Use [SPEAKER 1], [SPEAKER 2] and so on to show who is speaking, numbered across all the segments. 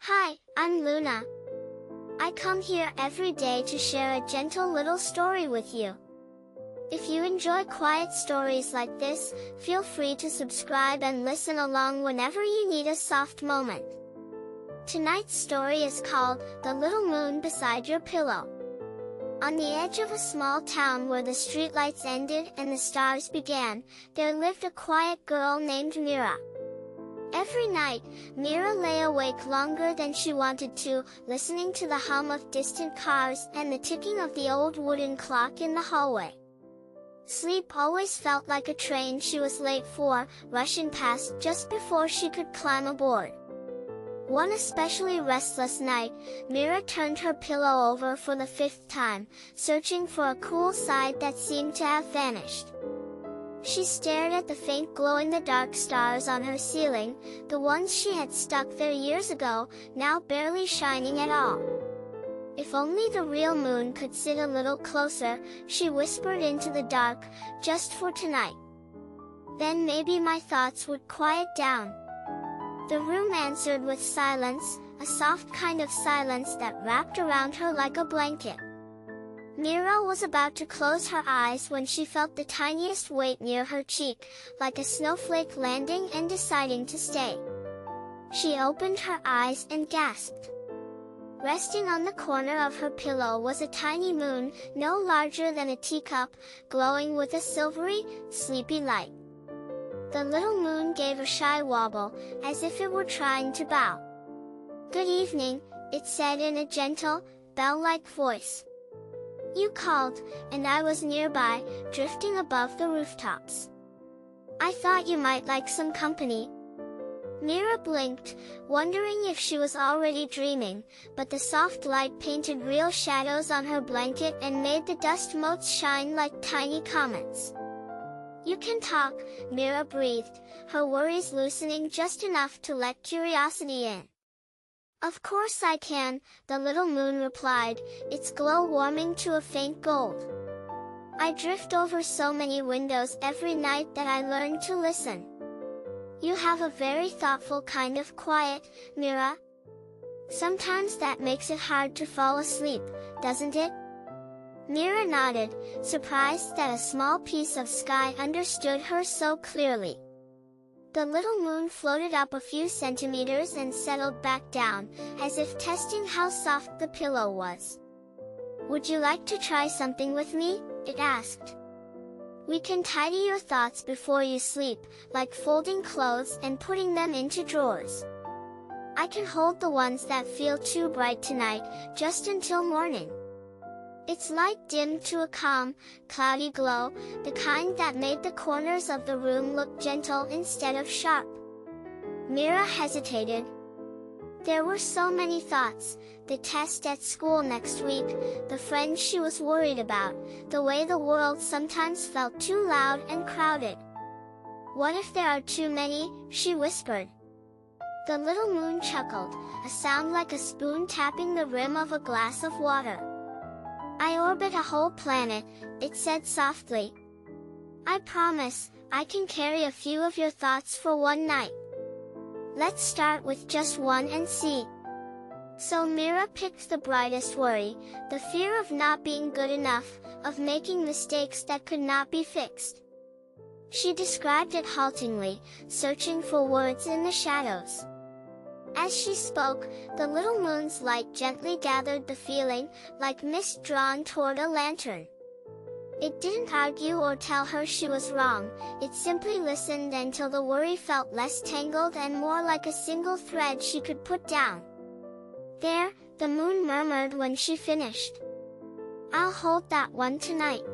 [SPEAKER 1] Hi, I'm Luna. I come here every day to share a gentle little story with you. If you enjoy quiet stories like this, feel free to subscribe and listen along whenever you need a soft moment. Tonight's story is called The Little Moon Beside Your Pillow. On the edge of a small town where the streetlights ended and the stars began, there lived a quiet girl named Mira. Every night, Mira lay awake longer than she wanted to, listening to the hum of distant cars and the ticking of the old wooden clock in the hallway. Sleep always felt like a train she was late for, rushing past just before she could climb aboard. One especially restless night, Mira turned her pillow over for the 5th time, searching for a cool side that seemed to have vanished. She stared at the faint glow-in-the-dark stars on her ceiling, the ones she had stuck there years ago, now barely shining at all. If only the real moon could sit a little closer, she whispered into the dark, just for tonight. Then maybe my thoughts would quiet down. The room answered with silence, a soft kind of silence that wrapped around her like a blanket. Mira was about to close her eyes when she felt the tiniest weight near her cheek, like a snowflake landing and deciding to stay. She opened her eyes and gasped. Resting on the corner of her pillow was a tiny moon, no larger than a teacup, glowing with a silvery, sleepy light. The little moon gave a shy wobble, as if it were trying to bow. "Good evening," it said in a gentle, bell-like voice. "You called, and I was nearby, drifting above the rooftops. I thought you might like some company." Mira blinked, wondering if she was already dreaming, but the soft light painted real shadows on her blanket and made the dust motes shine like tiny comets. "You can talk," Mira breathed, her worries loosening just enough to let curiosity in. "Of course I can," the little moon replied, its glow warming to a faint gold. "I drift over so many windows every night that I learned to listen." "You have a very thoughtful kind of quiet, Mira. Sometimes that makes it hard to fall asleep, doesn't it?" Mira nodded, surprised that a small piece of sky understood her so clearly. The little moon floated up a few centimeters and settled back down, as if testing how soft the pillow was. "Would you like to try something with me?" it asked. "We can tidy your thoughts before you sleep, like folding clothes and putting them into drawers. I can hold the ones that feel too bright tonight, just until morning." Its light dimmed to a calm, cloudy glow, the kind that made the corners of the room look gentle instead of sharp. Mira hesitated. There were so many thoughts: the test at school next week, the friends she was worried about, the way the world sometimes felt too loud and crowded. "What if there are too many?" she whispered. The little moon chuckled, a sound like a spoon tapping the rim of a glass of water. "I orbit a whole planet," it said softly. "I promise, I can carry a few of your thoughts for one night. Let's start with just one and see." So Mira picked the brightest worry, the fear of not being good enough, of making mistakes that could not be fixed. She described it haltingly, searching for words in the shadows. As she spoke, the little moon's light gently gathered the feeling, like mist drawn toward a lantern. It didn't argue or tell her she was wrong, it simply listened until the worry felt less tangled and more like a single thread she could put down. "There," the moon murmured when she finished. "I'll hold that one tonight.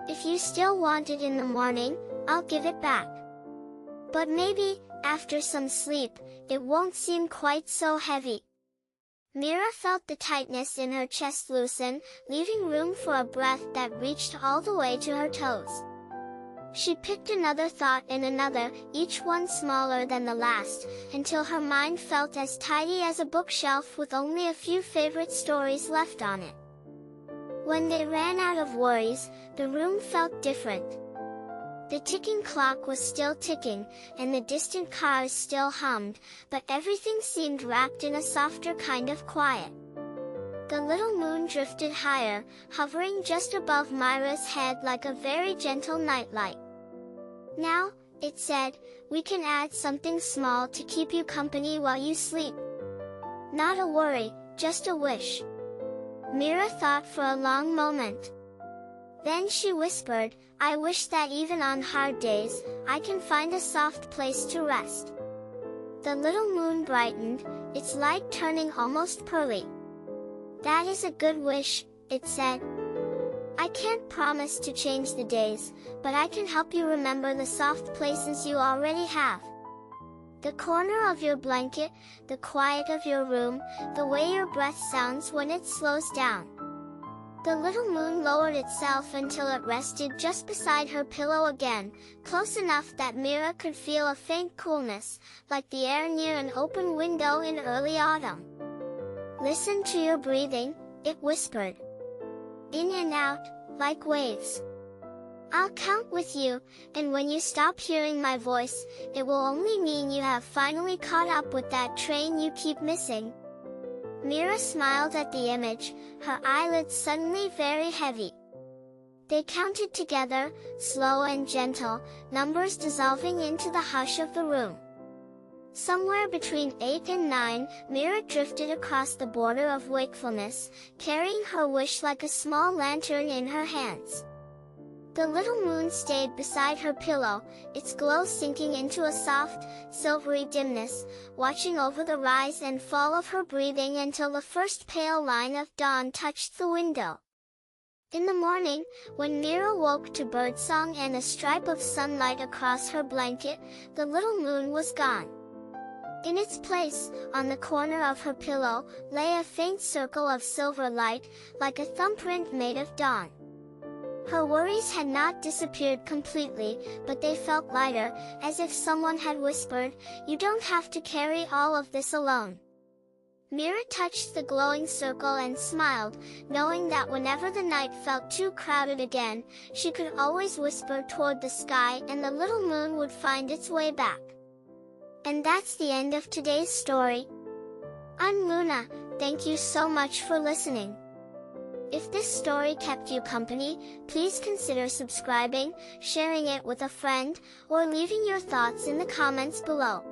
[SPEAKER 1] If you still want it in the morning, I'll give it back. But maybe, after some sleep, it won't seem quite so heavy." Mira felt the tightness in her chest loosen, leaving room for a breath that reached all the way to her toes. She picked another thought and another, each one smaller than the last, until her mind felt as tidy as a bookshelf with only a few favorite stories left on it. When they ran out of worries, the room felt different. The ticking clock was still ticking, and the distant cars still hummed, but everything seemed wrapped in a softer kind of quiet. The little moon drifted higher, hovering just above Myra's head like a very gentle nightlight. "Now," it said, "we can add something small to keep you company while you sleep. Not a worry, just a wish." Myra thought for a long moment. Then she whispered, "I wish that even on hard days, I can find a soft place to rest." The little moon brightened, its light turning almost pearly. "That is a good wish," it said. "I can't promise to change the days, but I can help you remember the soft places you already have. The corner of your blanket, the quiet of your room, the way your breath sounds when it slows down." The little moon lowered itself until it rested just beside her pillow again, close enough that Myra could feel a faint coolness, like the air near an open window in early autumn. "Listen to your breathing," it whispered. "In and out, like waves. I'll count with you, and when you stop hearing my voice, it will only mean you have finally caught up with that train you keep missing." Myra smiled at the image, her eyelids suddenly very heavy. They counted together, slow and gentle, numbers dissolving into the hush of the room. Somewhere between 8 and 9, Myra drifted across the border of wakefulness, carrying her wish like a small lantern in her hands. The little moon stayed beside her pillow, its glow sinking into a soft, silvery dimness, watching over the rise and fall of her breathing until the first pale line of dawn touched the window. In the morning, when Myra woke to birdsong and a stripe of sunlight across her blanket, the little moon was gone. In its place, on the corner of her pillow, lay a faint circle of silver light, like a thumbprint made of dawn. Her worries had not disappeared completely, but they felt lighter, as if someone had whispered, "You don't have to carry all of this alone." Myra touched the glowing circle and smiled, knowing that whenever the night felt too crowded again, she could always whisper toward the sky and the little moon would find its way back. And that's the end of today's story. I'm Luna, thank you so much for listening. If this story kept you company, please consider subscribing, sharing it with a friend, or leaving your thoughts in the comments below.